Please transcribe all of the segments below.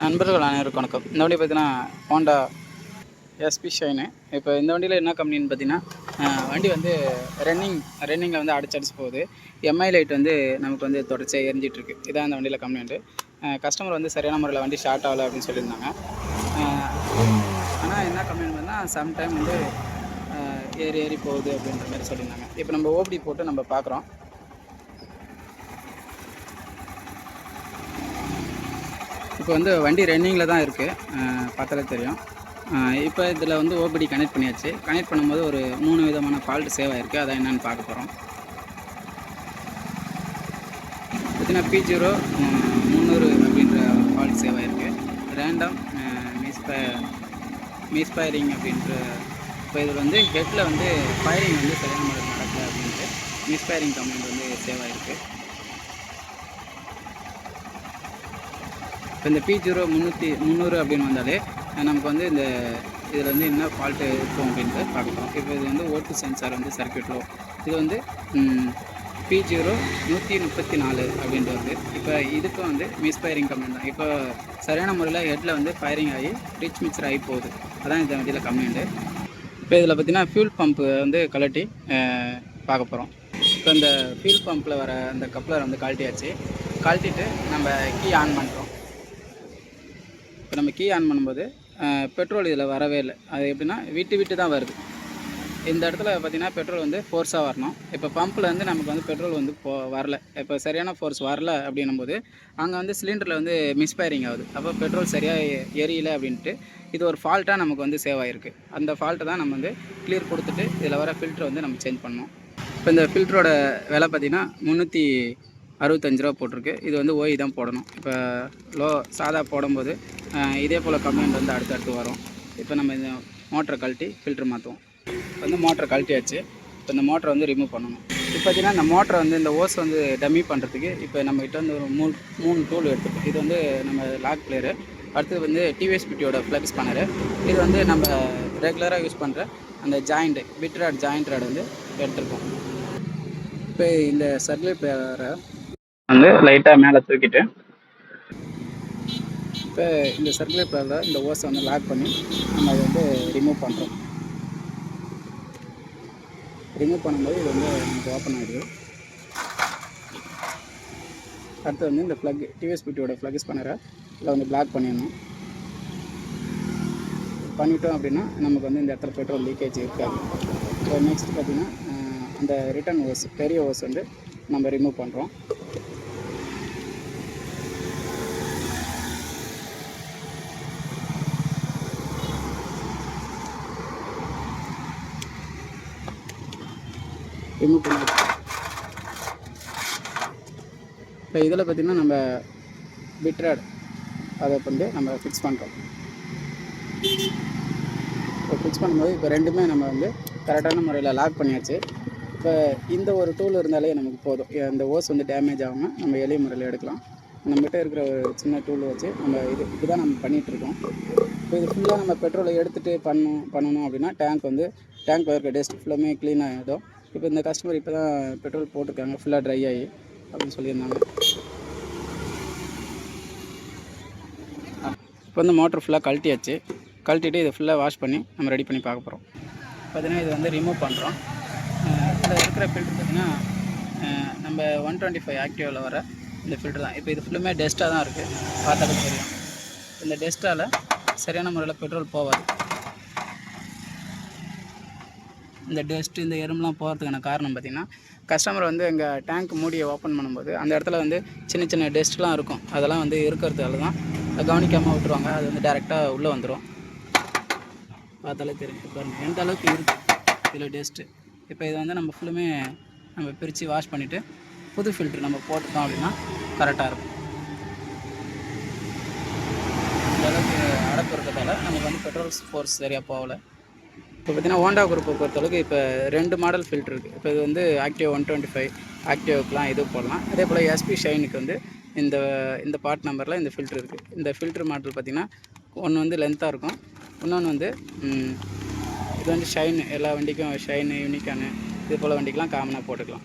நண்பர்கள் அனைவருக்கும் வணக்கம். இந்த வண்டி பார்த்தீங்கன்னா ஹோண்டா எஸ்பி ஷைனு. இப்போ இந்த வண்டியில் என்ன கம்பெனின்னு பார்த்தீங்கன்னா, வண்டி வந்து ரன்னிங்கில் வந்து அடிச்சு போகுது. எம்ஐ லைட் வந்து நமக்கு வந்து தொடர்ச்சியாக எரிஞ்சிட்ருக்கு. இதான் இந்த வண்டியில் கம்ப்ளைண்ட்டு. கஸ்டமர் வந்து சரியான முறையில் வண்டி ஸ்டார்ட் ஆகலை அப்படின்னு சொல்லியிருந்தாங்க. ஆனால் என்ன கம்ப்ளைண்ட் பண்ணால் சம்டைம் வந்து ஏறி போகுது அப்படின்ற மாதிரி சொல்லியிருந்தாங்க. இப்போ நம்ம ஓபடி போட்டு நம்ம பார்க்குறோம். இப்போ வந்து வண்டி ரன்னிங்கில் தான் இருக்குது, பார்த்தாலே தெரியும். இப்போ இதில் வந்து ஓபிடி கனெக்ட் பண்ணியாச்சு. கனெக்ட் பண்ணும்போது ஒரு 3 விதமான ஃபால்ட் சேவ் ஆகிருக்கு. அதான் என்னென்னு பார்க்க போகிறோம். பார்த்தீங்கன்னா P0 300 அப்படின்ற ஃபால்ட் சேவ் ஆகிருக்கு. ரேண்டம் மிஸ்ஃபயரிங் அப்படின்ற. இப்போ இதில் வந்து ஹெட்டில் வந்து ஃபயரிங் வந்து சரியான முறையில் நடக்கலை அப்படின்ட்டு மிஸ்ஃபயரிங் கம்ப்ளைண்ட் வந்து சேவ் ஆகிருக்கு. இப்போ இந்த P0 300 அப்படின்னு வந்தாலே நமக்கு வந்து இந்த இதில் வந்து என்ன ஃபால்ட்டு இருக்கும் அப்படின்ட்டு பார்க்கலாம். இப்போ இது வந்து ஓட்டு சென்சார் வந்து சர்க்யூட் லோ. இது வந்து P0 134 அப்படின்ட்டு வருது. இப்போ இதுக்கும் வந்து மிஸ்ஃபயரிங் கம்ப்ளைண்ட் தான். இப்போ சரியான முறையில் ஹெட்டில் வந்து ஃபயரிங் ஆகி ரிச் மிக்சர் ஆகி போகுது. அதான் இந்த வண்டியில் கம்ப்ளைண்ட்டு. இப்போ இதில் பார்த்திங்கன்னா ஃபியூல் பம்ப்பு வந்து கழட்டி பார்க்க போகிறோம். இப்போ இந்த ஃபியூல் பம்பில் வர அந்த கப்ளர் வந்து கழட்டிட்டு நம்ம கீ ஆன் பண்ணுறோம். இப்போ நம்ம கீ ஆன் பண்ணும்போது பெட்ரோல் இதில் வரவே இல்லை. அது எப்படின்னா விட்டு தான் வருது. இந்த இடத்துல பார்த்திங்கன்னா பெட்ரோல் வந்து ஃபோர்ஸாக வரணும். இப்போ பம்பில் வந்து நமக்கு வந்து பெட்ரோல் வந்து வரல. இப்போ சரியான ஃபோர்ஸ் வரல அப்படின்னும்போது அங்கே வந்து சிலிண்டரில் வந்து மிஸ்ஃபயரிங் ஆகுது. அப்போ பெட்ரோல் சரியாக எரியலை அப்படின்ட்டு இது ஒரு ஃபால்ட்டாக நமக்கு வந்து சேவ் ஆகிருக்கு. அந்த ஃபால்ட்டை தான் நம்ம வந்து கிளியர் கொடுத்துட்டு இதில் வர ஃபில்ட்ரை வந்து நம்ம சேஞ்ச் பண்ணணும். இப்போ இந்த ஃபில்ட்ரோட விலை பார்த்திங்கன்னா 365 ரூபா போட்டிருக்கு. இது வந்து ஓய் தான் போடணும். இப்போ சாதா போடும்போது இதே போல் கம்ப்ளைண்ட் வந்து அடுத்தடுத்து வரும். இப்போ நம்ம இந்த மோட்டரை கழட்டி ஃபில்ட்ரு மாற்றுவோம். இப்போ வந்து மோட்டரை கழட்டியாச்சு. இப்போ இந்த மோட்டரை வந்து ரிமூவ் பண்ணணும். இப்போ பார்த்திங்கன்னா இந்த மோட்டரை வந்து இந்த ஓஸ் வந்து டம்மி பண்ணுறதுக்கு இப்போ நம்மகிட்ட வந்து ஒரு 3 டூல் எடுத்துப்போம். இது வந்து நம்ம லாக் பிளேயரு, அடுத்தது வந்து டிவிஎஸ் பிடியோட ஃப்ளக்ஸ் ஸ்பேனரு, இது வந்து நம்ம ரெகுலராக யூஸ் பண்ணுற அந்த joint pit rod joint rod வந்து எடுத்துருக்கோம். இப்போ இந்த சர்க்குலர் பிளேயரை வந்து லைட்டாக மேலே தூக்கிட்டு இப்போ இந்த சர்க்குலர் பிளேயரில் இந்த ஓஸை வந்து லாக் பண்ணி நம்ம அதை வந்து ரிமூவ் பண்ணுறோம். ரிமூவ் பண்ணும்போது இது வந்து நமக்கு ஓப்பன் ஆகிடுது. அடுத்து வந்து இந்த ஃப்ளக் டிவிஎஸ் பிடியோட ஃப்ளக் ஸ்பேனரை இதில் வந்து பிளாக் பண்ணிடணும். பண்ணிட்டோம் அப்படின்னா நமக்கு வந்து இந்த இடத்துல பெட்ரோல் லீக்கேஜ் இருக்காது. இப்போ நெக்ஸ்ட் பார்த்திங்கன்னா அந்த ரிட்டர்ன் ஓஸ் பெரிய ஓஸ் வந்து நம்ம ரிமூவ் பண்ணுறோம். ரிமூவ் பண்ணி இப்போ இதில் பார்த்திங்கன்னா நம்ம பிட்ராட் அதை வந்து நம்ம ஃபிக்ஸ் பண்ணுறோம். இப்போ ஃபிக்ஸ் பண்ணும்போது இப்போ ரெண்டுமே நம்ம வந்து கரெக்டான முறையில் லாக் பண்ணியாச்சு. இப்போ இந்த ஒரு டூல் இருந்தாலே நமக்கு போதும். இந்த ஓஸ் வந்து டேமேஜ் ஆகாமல் நம்ம எளிய முறையில் எடுக்கலாம். நம்மகிட்ட இருக்கிற ஒரு சின்ன டூல் வச்சு நம்ம இதுதான் நம்ம பண்ணிகிட்ருக்கோம். இப்போ இது ஃபுல்லாக நம்ம பெட்ரோலை எடுத்துகிட்டு பண்ணணும் அப்படின்னா டேங்க் இருக்க டஸ்ட் ஃபுல்லாமே க்ளீன் ஆகிடும். இப்போ இந்த கஸ்டமர் இப்போ தான் பெட்ரோல் போட்டிருக்காங்க, ஃபுல்லாக ட்ரை ஆகி அப்படின்னு சொல்லியிருந்தாங்க. இப்போ வந்து மோட்டர் ஃபுல்லாக கழட்டிட்டு இதை ஃபுல்லாக வாஷ் பண்ணி நம்ம ரெடி பண்ணி பார்க்க போகிறோம். பார்த்திங்கன்னா இது வந்து ரிமூவ் பண்ணுறோம். இதில் இருக்கிற ஃபில்ட்ரு பார்த்திங்கன்னா நம்ம 125 ஆக்டிவில் வர இந்த ஃபில்ட்ரு தான். இப்போ இது ஃபுல்லுமே டஸ்ட்டாக தான் இருக்குது, பார்த்தாலும் தெரியும். இந்த டஸ்ட்டால் சரியான முறையில் பெட்ரோல் போகாது. இந்த டஸ்ட்டு இந்த எறும்புலாம் போகிறதுக்கான காரணம் பார்த்திங்கன்னா கஸ்டமர் வந்து எங்கள் டேங்க் மூடியை ஓப்பன் பண்ணும்போது அந்த இடத்துல வந்து சின்ன டஸ்ட்லாம் இருக்கும். அதெல்லாம் வந்து இருக்கிறதால தான் கவனிக்காமல் விட்டுருவாங்க. அது வந்து டேரெக்டாக உள்ளே வந்துடும். பார்த்தாலே தெரியும். இப்போ எந்த அளவுக்கு இருக்குது இதில் டஸ்ட்டு. இப்போ இதை வந்து நம்ம ஃபுல்லுமே நம்ம பிரித்து வாஷ் பண்ணிவிட்டு புது ஃபில்ட்ரு நம்ம போட்டுட்டோம் அப்படின்னா கரெக்டாக இருக்கும். இந்த அளவுக்கு அடப்பு இருக்கிறதால நமக்கு வந்து பெட்ரோல் ஃபோர்ஸ் சரியாக போகலை. இப்போ பார்த்திங்கன்னா ஹோண்டா குரூப்பை பொறுத்தளவுக்கு இப்போ 2 மாடல் ஃபில்ட்ரு இருக்குது. இப்போ இது வந்து ஆக்டிவ் 125 ஆக்டிவ்க்கெலாம் இது போடலாம். அதே போல் எஸ்பி ஷைனுக்கு வந்து இந்த பார்ட் நம்பரில் இந்த ஃபில்ட்ரு இருக்குது. இந்த ஃபில்ட்ரு மாடல் பார்த்திங்கன்னா ஒன்று வந்து லென்த்தாக இருக்கும், இன்னொன்று வந்து இது வந்து ஷைன். எல்லா வண்டிக்கும் ஷைனு, யூனிக்கானு இது போல் வண்டிக்கெலாம் காமனாக போட்டுக்கலாம்.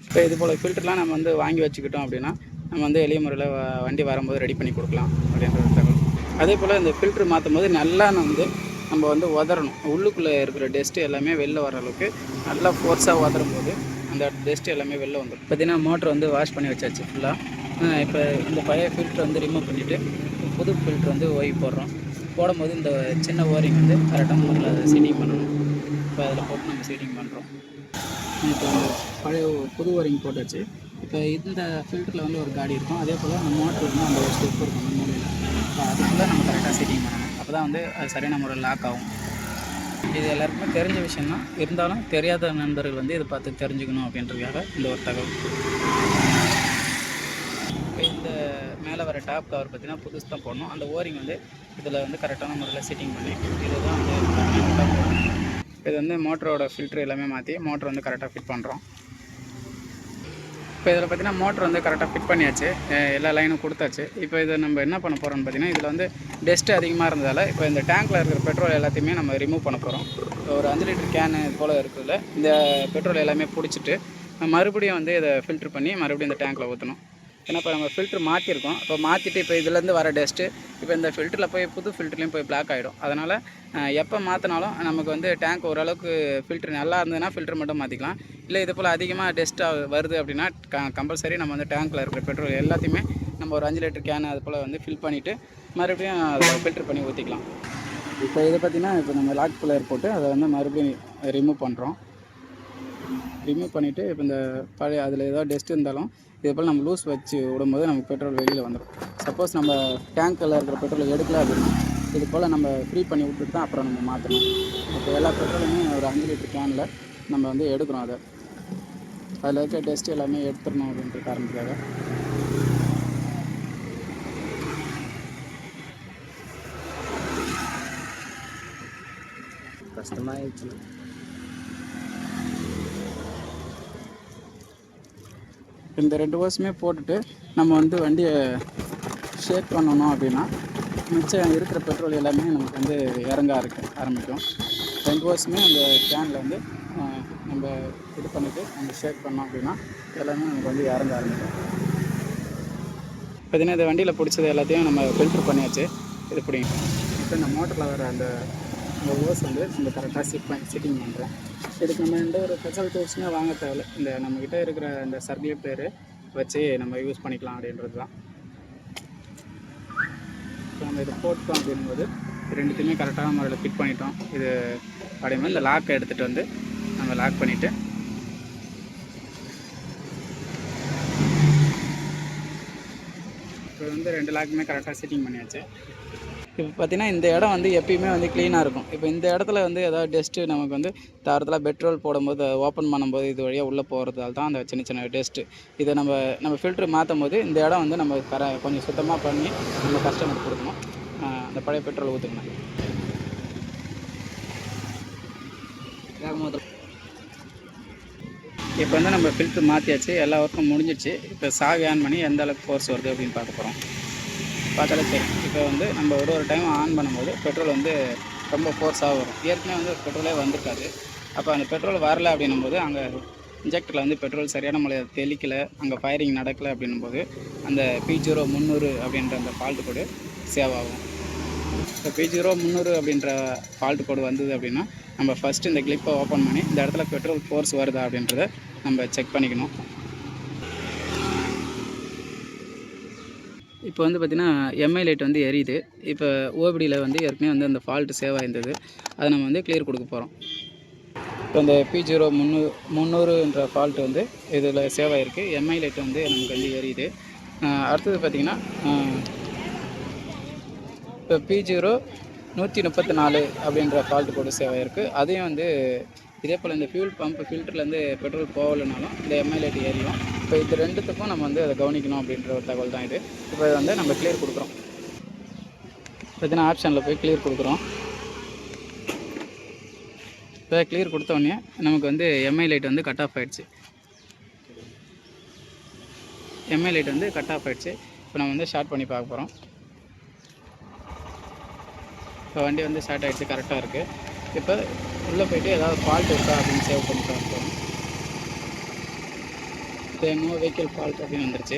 இப்போ இது போல் ஃபில்ட்ருலாம் நம்ம வந்து வாங்கி வச்சுக்கிட்டோம் அப்படின்னா நம்ம வந்து எளிய முறையில் வண்டி வரும்போது ரெடி பண்ணி கொடுக்கலாம் அப்படின்ற தகவல். அதே போல் இந்த ஃபில்ட்ரு மாற்றும் போது நல்லா நம்ம வந்து உதறணும். உள்ளுக்குள்ளே இருக்கிற டஸ்ட்டு எல்லாமே வெளில வர அளவுக்கு நல்லா ஃபோர்ஸாக உதறும் போது அந்த டஸ்ட்டு எல்லாமே வெளில வந்துடும். பார்த்திங்கன்னா மோட்ரு வந்து வாஷ் பண்ணி வச்சாச்சு ஃபுல்லாக. இப்போ இந்த பழைய ஃபில்ட்ரு வந்து ரிமூவ் பண்ணிவிட்டு புது ஃபில்ட்ரு வந்து போடுறோம். போடும்போது இந்த சின்ன ஓரிங் வந்து கரெக்டான முறையில் சீட்டிங் பண்ணணும். இப்போ அதில் போட்டு நம்ம சீட்டிங் பண்ணுறோம். இப்போ பழைய புது ஓரிங் போட்டாச்சு. இப்போ இந்த ஃபில்டரில் வந்து ஒரு காடி இருக்கும். அதே போல் நம்ம மோட்டரில் வந்து அந்த ஒரு ஸ்டெப் இருக்கும் அந்த மூலையில். இப்போ அதுக்குள்ளே நம்ம கரெக்டாக செட்டிங் பண்ணணும். அப்போ தான் வந்து அது சரியான முறையில் லாக் ஆகும். இது எல்லாருக்குமே தெரிஞ்ச விஷயந்தான். இருந்தாலும் தெரியாத நண்பர்கள் வந்து இதை பார்த்து தெரிஞ்சுக்கணும் அப்படின்றதுக்காக இந்த ஒரு தகவல். இப்போ இந்த மேலே வர டாப் கவர் பார்த்திங்கன்னா புதுசு தான் போடணும். அந்த ஓரிங் வந்து இதில் வந்து கரெக்டான முறையில் செட்டிங் பண்ணி இதுதான் வந்து இது வந்து மோட்டரோட ஃபில்ட்ரு எல்லாமே மாற்றி மோட்டர் வந்து கரெக்டாக ஃபிட் பண்ணுறோம். இப்போ இதில் பார்த்திங்கன்னா மோட்ரு வந்து கரெக்டாக ஃபிட் பண்ணியாச்சு. எல்லா லைனும் கொடுத்தாச்சு. இப்போ இதை நம்ம என்ன பண்ண போகிறோம்னு பார்த்திங்கன்னா இதில் வந்து டஸ்ட்டு அதிகமாக இருந்ததால் இப்போ இந்த டேங்க்கில் இருக்கிற பெட்ரோல் எல்லாத்தையுமே நம்ம ரிமூவ் பண்ண போகிறோம். ஒரு 5 லிட்டர் கேனு இது போல் இருக்குதுல இந்த பெட்ரோல் எல்லாமே பிடிச்சிட்டு மறுபடியும் வந்து இதை ஃபில்ட்ரு பண்ணி மறுபடியும் இந்த டேங்க்கில் ஊற்றணும். ஏன்னா இப்போ நம்ம ஃபில்ட்ரு மாற்றிருக்கோம். இப்போ மாற்றிட்டு இப்போ இதுலேருந்து வர டஸ்ட்டு இப்போ இந்த ஃபில்டரில் போய் புது ஃபில்டர்லேயும் போய் பிளாக் ஆகிடும். அதனால் எப்போ மாற்றினாலும் நமக்கு வந்து டேங்க் ஓரளவுக்கு ஃபில்ட்ரு நல்லா இருந்ததுன்னா ஃபில்ட்ரு மட்டும் மாற்றிக்கலாம். இல்லை இது போல் அதிகமாக டஸ்ட்டாக வருது அப்படின்னா கம்பல்சரி நம்ம வந்து டேங்க்கில் இருக்கிற பெட்ரோல் எல்லாத்தையுமே நம்ம ஒரு 5 லிட்டர் கேனு அது போல் வந்து ஃபில் பண்ணிவிட்டு மறுபடியும் அதை ஃபில்ட்ரு பண்ணி ஊற்றிக்கலாம். இப்போ இதை பார்த்திங்கன்னா இப்போ நம்ம லாக் பிளேயர் போட்டு அதை வந்து மறுபடியும் ரிமூவ் பண்ணுறோம். ரிமூவ் பண்ணிவிட்டு இப்போ இந்த பழைய அதில் ஏதாவது டஸ்ட் இருந்தாலும் இதே போல் நம்ம லூஸ் வச்சு விடும்போது நமக்கு பெட்ரோல் வெளியில் வந்துடும். சப்போஸ் நம்ம டேங்க்கில் இருக்கிற பெட்ரோல் எடுக்கல அப்படின்னா இது போல் நம்ம ஃப்ரீ பண்ணி விட்டுட்டு தான் அப்புறம் நம்ம மாற்றணும். இப்போ எல்லா பெட்ரோலுமே ஒரு 5 லிட்டர் கேனில் நம்ம வந்து எடுக்கிறோம். அதில் இருக்க டஸ்ட் எல்லாமே எடுத்துடணும் அப்படின்ற காரணத்துக்காக. கஷ்டமாகிடுச்சு. இந்த 2 ஹோஸுமே போட்டுட்டு நம்ம வந்து வண்டியை ஷேக் பண்ணணும் அப்படின்னா மிச்சம் இருக்கிற பெட்ரோல் எல்லாமே நமக்கு வந்து இறங்க ஆரம்பிக்கும். 2 ஹோஸுமே அந்த கேனில் வந்து நம்ம இது பண்ணிவிட்டு நம்ம ஷேக் பண்ணோம் அப்படின்னா எல்லாமே நமக்கு வந்து இறங்க ஆரம்பிக்கும். பார்த்திங்கன்னா இந்த வண்டியில் பிடிச்சது எல்லாத்தையும் நம்ம ஃபில்ட்ரு பண்ணியாச்சு. இது பிடிங்க. இப்போ இந்த மோட்டரில் வர அந்த ஹோஸ் வந்து நம்ம கரெக்டாக செட்டிங் பண்ணுறோம். இதுக்கு நம்ம எந்த ஒரு ஸ்பெஷல் டூல்ஸுமே வாங்க தேவையில்லை. இந்த நம்மக்கிட்ட இருக்கிற இந்த சர்க்குலேட்டரு வச்சு நம்ம யூஸ் பண்ணிக்கலாம் அப்படின்றது தான். இப்போ நம்ம இதை போட்டோம் அப்படிங்கும்போது ரெண்டுத்தையுமே கரெக்டான முறையில் ஃபிட் பண்ணிட்டோம். இது அப்படிங்கும்போது இந்த லாக்கை எடுத்துகிட்டு வந்து நம்ம லாக் பண்ணிவிட்டு இப்போ வந்து 2 லாக்குமே கரெக்டாக செட்டிங் பண்ணியாச்சு. இப்போ பார்த்திங்கன்னா இந்த இடம் வந்து எப்பயுமே வந்து க்ளீனாக இருக்கும். இப்போ இந்த இடத்துல வந்து ஏதாவது டஸ்ட்டு நமக்கு வந்து தாரத்தில் பெட்ரோல் போடும்போது ஓப்பன் பண்ணும்போது இது வழியாக உள்ளே போகிறதால தான் அந்த சின்ன சின்ன டஸ்ட்டு. இதை நம்ம ஃபில்ட்ரு மாற்றும் போது இந்த இடம் வந்து நம்ம கொஞ்சம் சுத்தமாக பண்ணி நம்ம கஸ்டமருக்கு கொடுக்கணும். அந்த பழைய பெட்ரோல் ஊற்றுக்கணும். இப்போ வந்து நம்ம ஃபில்ட்ரு மாற்றியாச்சு. எல்லா ஒர்க்கும் முடிஞ்சிடுச்சு. இப்போ சாவி ஆன் பண்ணி எந்த அளவுக்கு ஃபோர்ஸ் வருது அப்படின்னு பார்க்க போகிறோம். பார்த்தாலே தெரியும். இப்போ வந்து நம்ம ஒரு டைம் ஆன் பண்ணும்போது பெட்ரோல் வந்து ரொம்ப ஃபோர்ஸாக வரும். ஏற்கனவே வந்து பெட்ரோலே வந்திருக்காது. அப்போ அந்த பெட்ரோல் வரலை அப்படின்னும்போது அங்கே இன்ஜெக்டரில் வந்து பெட்ரோல் சரியான முறையில் தெளிக்கலை, அங்கே ஃபயரிங் நடக்கலை அப்படின்னும்போது அந்த P0300 அப்படின்ற அந்த ஃபால்ட்டு கோடு சேவ் ஆகும். இப்போ P0300 அப்படின்ற ஃபால்ட்டு கோடு வந்தது அப்படின்னா நம்ம ஃபஸ்ட்டு இந்த கிளிப்பை ஓப்பன் பண்ணி இந்த இடத்துல பெட்ரோல் ஃபோர்ஸ் வருதா அப்படின்றத நம்ம செக் பண்ணிக்கணும். இப்போ வந்து பார்த்திங்கன்னா எம்ஐ லைட் வந்து எரியுது. இப்போ ஓபிடியில் வந்து ஏற்கனவே வந்து அந்த ஃபால்ட்டு சேவ் ஆகிருந்தது. அதை நம்ம வந்து கிளியர் கொடுக்க போகிறோம். இப்போ இந்த P0300ன்ற ஃபால்ட்டு வந்து இதில் சேவ் ஆகிருக்கு. எம்ஐ லைட் வந்து நமக்கு வந்து எரியுது. அடுத்தது பார்த்திங்கன்னா இப்போ P0134 அப்படின்ற ஃபால்ட்டு கோடு சேவ் ஆகிருக்கு. அதையும் வந்து இதே போல் இந்த ஃபியூல் பம்ப் ஃபில்டர்லேருந்து பெட்ரோல் போகலைனாலும் இந்த எம்ஐ லைட் எரியும். இப்போ இது ரெண்டுத்துக்கும் நம்ம வந்து அதை கவனிக்கணும் அப்படின்ற ஒரு தகவல் தான் இது. இப்போ இதை வந்து நம்ம கிளியர் கொடுக்குறோம். பார்த்தீங்கன்னா ஆப்ஷனில் போய் கிளியர் கொடுக்குறோம். இப்போ கிளியர் கொடுத்தோடனே நமக்கு வந்து எம்ஐ லைட் வந்து கட் ஆஃப் ஆகிடுச்சு. எம்ஐ லைட் வந்து கட் ஆஃப் ஆகிடுச்சு. இப்போ நம்ம வந்து ஸ்டார்ட் பண்ணி பார்க்க போகிறோம். இப்போ வண்டி வந்து ஸ்டார்ட் ஆகிடுச்சு, கரெக்டாக இருக்குது. இப்போ உள்ளே போய்ட்டு ஏதாவது ஃபால்ட் இருக்கா அப்படின்னு சேவ் பண்ணி பார்ப்போம். இப்போ நோ வெஹிக்கிள் ஃபால்ட் அப்படின்னு வந்துருச்சு.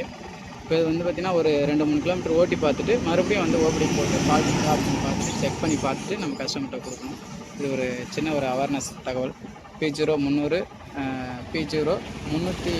இப்போ இது வந்து பார்த்திங்கன்னா ஒரு 2-3 கிலோமீட்டர் ஓட்டி பார்த்துட்டு மறுபடியும் வந்து ஓபடி போட்டு ஃபால்ட் பார்த்துட்டு செக் பண்ணி பார்த்துட்டு நம்ம கஸ்டமர்கிட்ட கொடுக்கணும். இது ஒரு சின்ன ஒரு அவேர்னஸ் தகவல். P0 300 P0 300